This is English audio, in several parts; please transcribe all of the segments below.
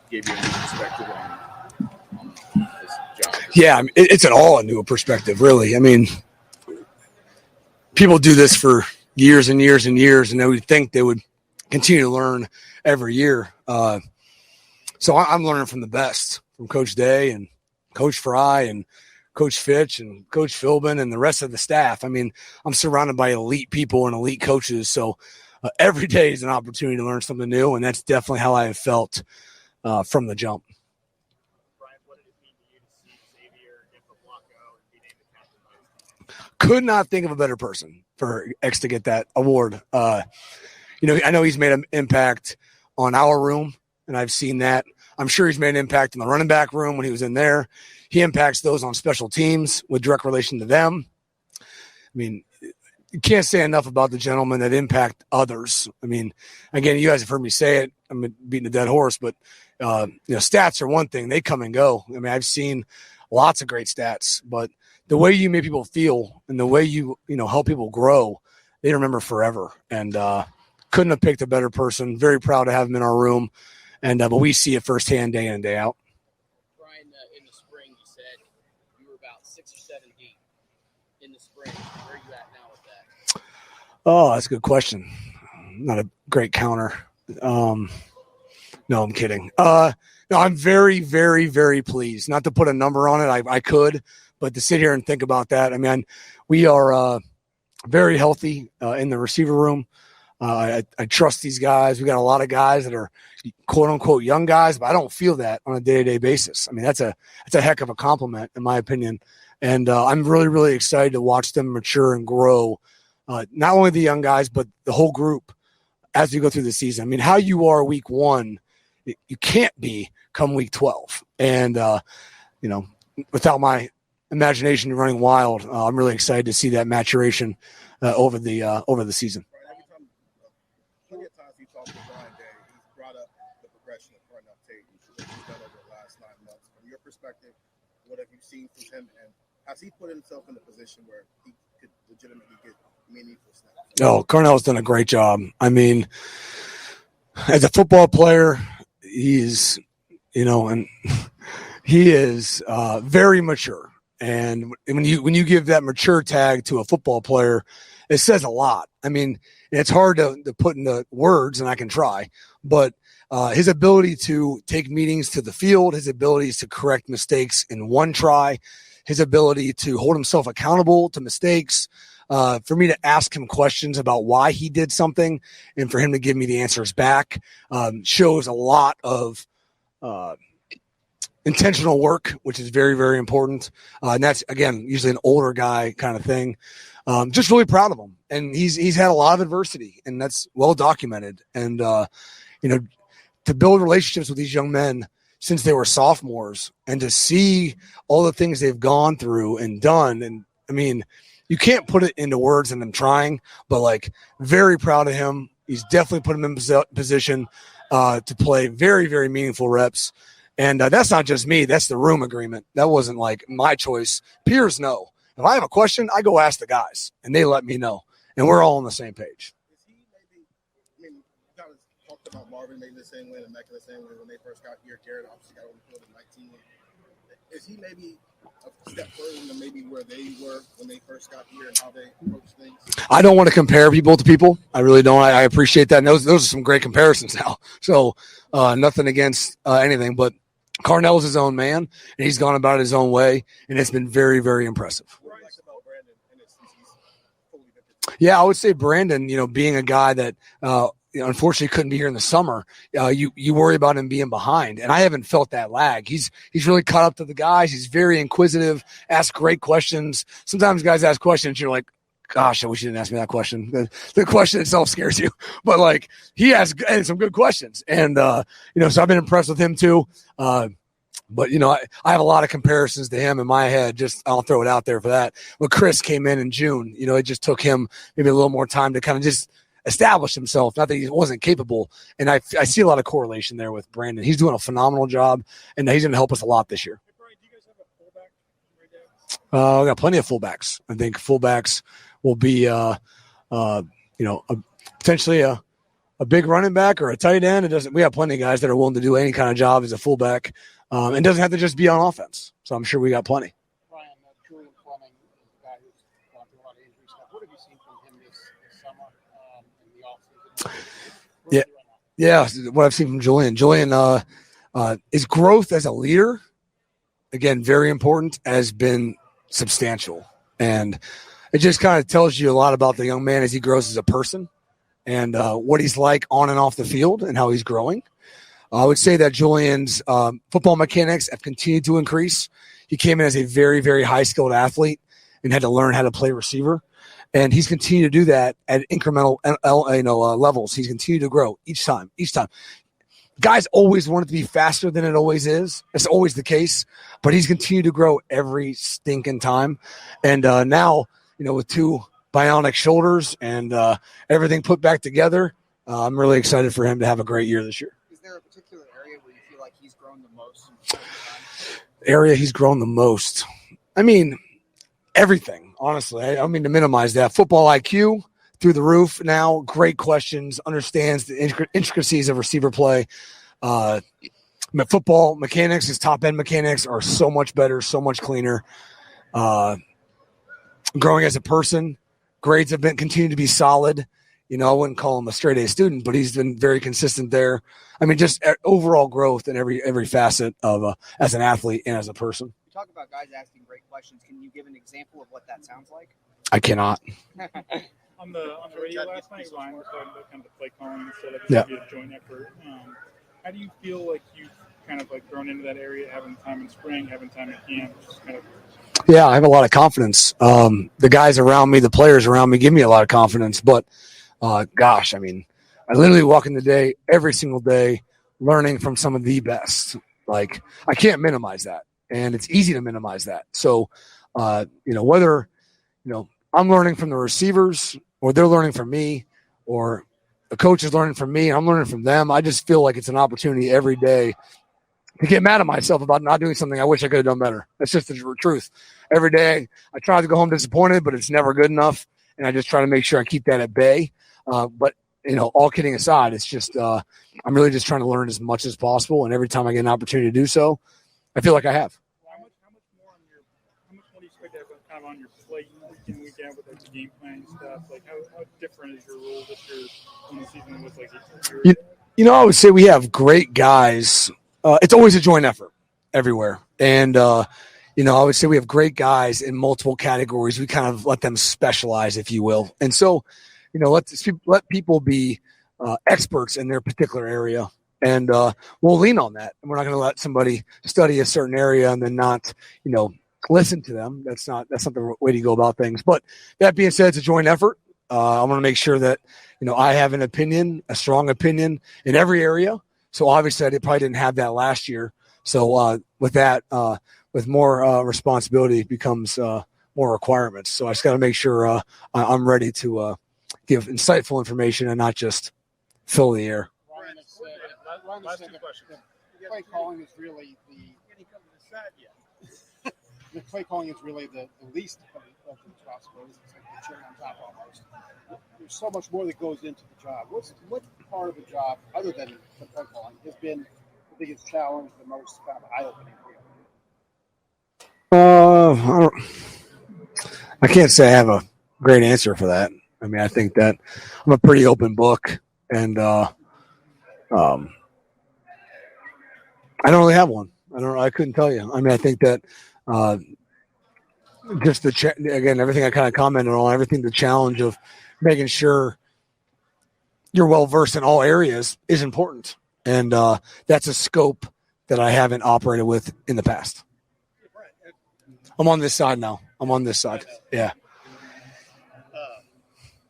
gave you a new perspective on this job? Yeah, I mean, it's a new perspective, really. I mean, people do this for years and years and years, and they would think they would continue to learn every year. So I'm learning from the best, from Coach Day and Coach Fry and Coach Fitch and Coach Philbin and the rest of the staff. I mean, I'm surrounded by elite people and elite coaches, so every day is an opportunity to learn something new, and that's definitely how I have felt from the jump. Brian, what did it mean to you to see Xavier get the block out and be named the captain by his team? Could not think of a better person for X to get that award. I know he's made an impact on our room, and I've seen that. I'm sure he's made an impact in the running back room when he was in there. He impacts those on special teams with direct relation to them. I mean, you can't say enough about the gentlemen that impact others. I mean, again, you guys have heard me say it. I'm beating a dead horse, but stats are one thing. They come and go. I mean, I've seen lots of great stats, but the way you make people feel and the way you help people grow, they remember forever. And couldn't have picked a better person. Very proud to have him in our room. And but we see it firsthand day in and day out. Brian, in the spring, you said you were about 6 or 7 deep in the spring. Where are you at now with that? Oh, that's a good question. Not a great counter. No, I'm kidding. No, I'm very, very, very pleased. Not to put a number on it, I could, but to sit here and think about that, I mean, we are very healthy in the receiver room. I trust these guys. We got a lot of guys that are quote unquote young guys, but I don't feel that on a day-to-day basis. I mean, that's a heck of a compliment in my opinion. And I'm really, really excited to watch them mature and grow. Not only the young guys, but the whole group as we go through the season. I mean, how you are week 1, you can't be come week 12. And, without my imagination running wild, I'm really excited to see that maturation over the season. Plenty of times he talked to Brian Day, he's brought up the progression of Carnell Tate he's done over the last 9 months. From your perspective, what have you seen from him, and has he put himself in a position where he could legitimately get meaningful snaps? Oh, Carnell's done a great job. I mean, as a football player, he's, and he is very mature. And when you give that mature tag to a football player, it says a lot. I mean, it's hard to put into words, and I can try, but his ability to take meetings to the field, his abilities to correct mistakes in one try, his ability to hold himself accountable to mistakes, for me to ask him questions about why he did something and for him to give me the answers back, shows a lot of intentional work, which is very, very important. And that's, again, usually an older guy kind of thing. Just really proud of him. And he's had a lot of adversity, and that's well documented. And, to build relationships with these young men since they were sophomores and to see all the things they've gone through and done. And I mean, you can't put it into words, and I'm trying, but very proud of him. He's definitely put him in position to play very, very meaningful reps. And that's not just me. That's the room agreement. That wasn't my choice. Peers know. If I have a question, I go ask the guys, and they let me know. And we're all on the same page. Is he maybe, you kind of talked about Marvin maybe the same way and Mecca the same way when they first got here. Jared obviously got on the field in 19. Is he maybe a step further than maybe where they were when they first got here and how they approach things? I don't want to compare people to people. I really don't. I appreciate that. And those are some great comparisons now. So nothing against anything, but Carnell's his own man, and he's gone about it his own way, and it's been very, very impressive. Yeah, I would say Brandon, being a guy that unfortunately couldn't be here in the summer, you worry about him being behind, and I haven't felt that lag. He's really caught up to the guys. He's very inquisitive, asks great questions. Sometimes guys ask questions, you're like, gosh, I wish you didn't ask me that question. The question itself scares you, but he has some good questions, and so I've been impressed with him too. But I have a lot of comparisons to him in my head. Just I'll throw it out there for that. When Chris came in June, it just took him maybe a little more time to kind of just establish himself. Not that he wasn't capable, and I see a lot of correlation there with Brandon. He's doing a phenomenal job, and he's going to help us a lot this year. Hey, Brian, do you guys have a fullback right now? We got plenty of fullbacks. I think fullbacks will be, potentially a a big running back or a tight end. It doesn't. We have plenty of guys that are willing to do any kind of job as a fullback, and doesn't have to just be on offense. So I'm sure we got plenty. Ryan, Julian Fleming is a guy who's gone through a lot of injury stuff. What have you seen from him this summer in the offseason? Yeah, what I've seen from Julian, his growth as a leader, again, very important, has been substantial. And it just kind of tells you a lot about the young man as he grows as a person and what he's like on and off the field and how he's growing. I would say that Julian's football mechanics have continued to increase. He came in as a very, very high-skilled athlete and had to learn how to play receiver. And he's continued to do that at incremental levels. He's continued to grow each time. Guys always want it to be faster than it always is. It's always the case. But he's continued to grow every stinking time. And now, with 2 bionic shoulders and everything put back together, I'm really excited for him to have a great year this year. Is there a particular area where you feel like he's grown the most? Area he's grown the most? I mean, everything, honestly. I don't mean to minimize that. Football IQ through the roof now. Great questions. Understands the intricacies of receiver play. Football mechanics, his top-end mechanics are so much better, so much cleaner. Growing as a person, grades have been continued to be solid. I wouldn't call him a straight-A student, but he's been very consistent there. I mean, just overall growth in every facet of as an athlete and as a person. You talk about guys asking great questions. Can you give an example of what that sounds like? I cannot. On the radio last night, Ryan was talking about kind of the play calling and said it Yeah. be a joint effort. How do you feel like you've kind of like grown into that area, having time in spring, having time at camp, just kind of? Yeah, I have a lot of confidence. The guys around me, the players around me, give me a lot of confidence. But gosh, I mean, I literally walk in the day every single day, learning from some of the best. Like, I can't minimize that, and it's easy to minimize that. So, whether I'm learning from the receivers, or they're learning from me, or the coach is learning from me, and I'm learning from them. I just feel like it's an opportunity every day to get mad at myself about not doing something I wish I could have done better. That's just the truth. Every day I try to go home disappointed, but it's never good enough, and I just try to make sure I keep that at bay. But all kidding aside, it's just I'm really just trying to learn as much as possible, and every time I get an opportunity to do so, I feel like I have. How much more do you expect to have kind of on your plate week in, week out with like the game planning stuff? Like how different is your role this year when the season was like a year ago? I would say we have great guys. It's always a joint effort everywhere. And, I would say we have great guys in multiple categories. We kind of let them specialize, if you will. And so, let people be experts in their particular area. And we'll lean on that. And we're not going to let somebody study a certain area and then not, listen to them. That's not the way to go about things. But that being said, it's a joint effort. I want to make sure that, I have an opinion, a strong opinion in every area. So obviously I probably didn't have that last year. So with that, with more responsibility becomes more requirements. So I just got to make sure I'm ready to give insightful information and not just fill the air. Ryan, Last 2 questions. the play calling is really the play calling is really the least of the responsibilities. It's like the cherry on top almost. There's so much more that goes into the job. What part of the job, other than the play calling, has been the biggest challenge, the most kind of eye-opening for you? I can't say I have a great answer for that. I mean, I think that I'm a pretty open book, and I don't really have one. I couldn't tell you. I mean, I think that just again, everything I kind of commented on, the challenge of making sure you're well versed in all areas is important, and that's a scope that I haven't operated with in the past. I'm on this side now. Yeah.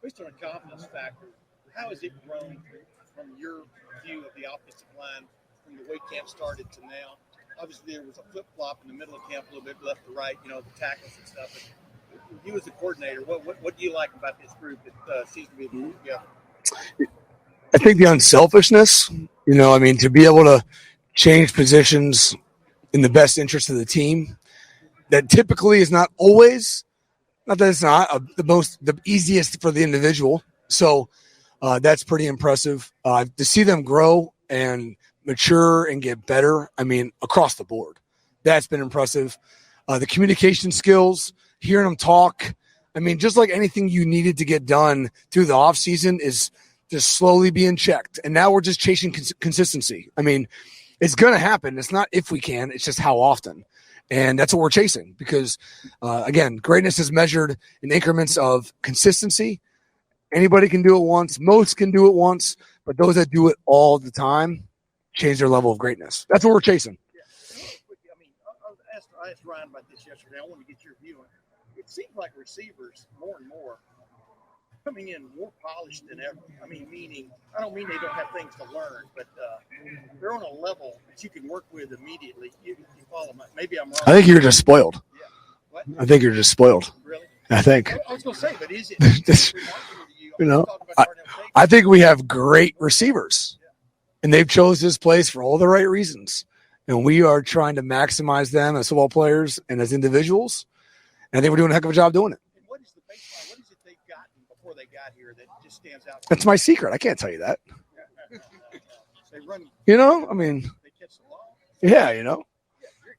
Based on a confidence factor, how has it grown from your view of the offensive line from the way camp started to now? Obviously, there was a flip-flop in the middle of camp, a little bit left to right, the tackles and stuff. But you as a coordinator, what do you like about this group that seems to be moving together? I think the unselfishness, to be able to change positions in the best interest of the team, that typically is not always, not that it's not the easiest for the individual. So That's pretty impressive. To see them grow and mature and get better, I mean, across the board, that's been impressive. The communication skills, hearing them talk, I mean, just like anything you needed to get done through the offseason is just slowly being checked. And now we're just chasing consistency. I mean, it's going to happen. It's not if we can, it's just how often. And that's what we're chasing because, again, greatness is measured in increments of consistency. Anybody can do it once. Most can do it once. But those that do it all the time change their level of greatness. That's what we're chasing. Yeah. I mean, I asked Ryan about this yesterday. I want to get your view on it. It seems like receivers more and more coming in more polished than ever. I mean, meaning, I don't mean they don't have things to learn, but they're on a level that you can work with immediately. You follow me. Maybe I'm wrong. I think you're just spoiled. Yeah. What? I think you're just spoiled. Really? I think. I was going to say, but is it Just, remarkable to you? you know, Talking about Carnell Tate. I think we have great receivers, and they've chose this place for all the right reasons. And we are trying to maximize them as football players and as individuals. And I think we're doing a heck of a job doing it. And what is the baseline? What is it they've gotten before they got here that just stands out? That's my secret. I can't tell you that. They run. You know, I mean, They catch the ball. yeah, you know.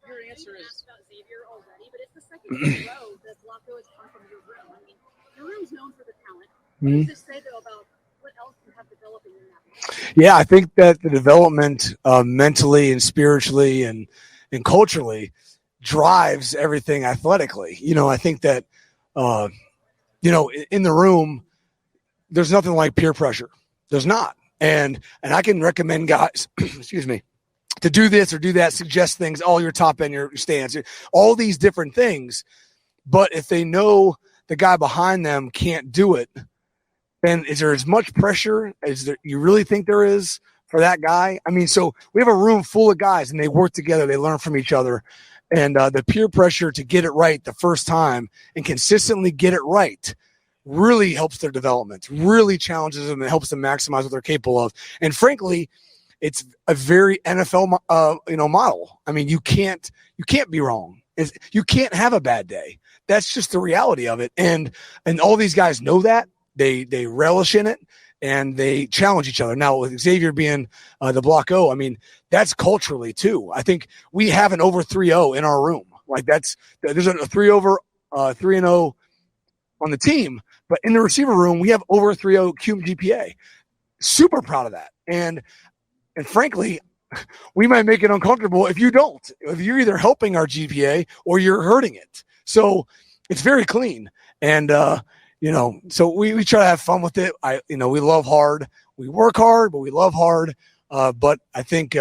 Your answer You is asked about Xavier already, but it's the second year in a row that Blanco has come from your room. I mean, your room's known for the talent. What does this say, though, about what else you have developing in that? Yeah, I think that the development mentally and spiritually and culturally drives everything athletically. You know, I think that, you know, in the room, there's nothing like peer pressure. There's not. And I can recommend guys, excuse me, to do this or do that, suggest things, all your top end, your stance, all these different things. But if they know the guy behind them can't do it, then is there as much pressure as you really think there is for that guy? I mean, so we have a room full of guys and they work together. They learn from each other. And the peer pressure to get it right the first time and consistently get it right really helps their development, really challenges them and helps them maximize what they're capable of. And frankly, it's a very NFL, model. I mean, you can't be wrong. You can't have a bad day. That's just the reality of it. And all these guys know that. They relish in it and they challenge each other. Now with Xavier being the block O, I mean, that's culturally too. I think we have an over 3-0 in our room. Like there's a 3-0 on the team, but in the receiver room, we have over 3.0 QMGPA. Super proud of that. And frankly, we might make it uncomfortable if you don't. If you're either helping our GPA or you're hurting it. So it's very clean. And so we try to have fun with it. We love hard. We work hard, but we love hard. But I think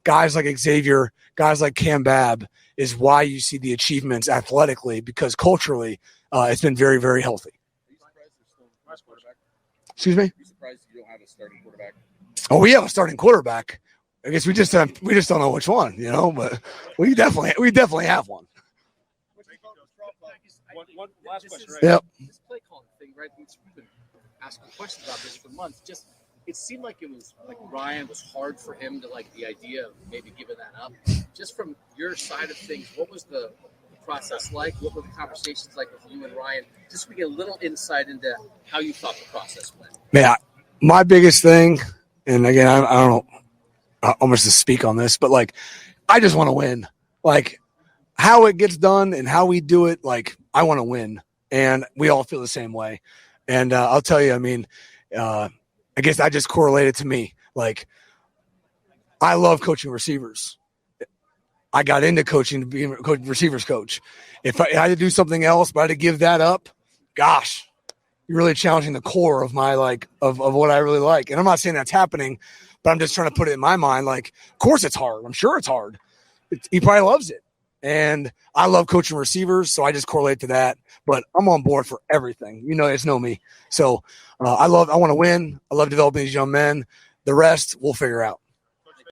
guys like Xavier, guys like Cam Babb is why you see the achievements athletically, because culturally it's been very, very healthy. Excuse me? Are you surprised you don't have a starting quarterback? Oh, we have a starting quarterback. I guess we just don't know which one, but we definitely have one. One last question, right? Yep. This play calling thing, right? We've been asking questions about this for months. Just it seemed like it was like Ryan was hard for him to like the idea of maybe giving that up. Just from your side of things, what was the process like? What were the conversations like with you and Ryan? Just so we get a little insight into how you thought the process went. Yeah, my biggest thing, and again, I don't know how much to speak on this, but like, I just want to win. Like, how it gets done and how we do it, like, I want to win. And we all feel the same way. And I'll tell you, I mean, I guess I just correlated to me. Like, I love coaching receivers. I got into coaching to be a receivers coach. If I had to do something else, but I had to give that up, gosh, you're really challenging the core of my, of what I really like. And I'm not saying that's happening, but I'm just trying to put it in my mind. Like, of course it's hard. I'm sure it's hard. He probably loves it. And I love coaching receivers, so I just correlate to that. But I'm on board for everything. It's know me. So I want to win. I love developing these young men. The rest we'll figure out.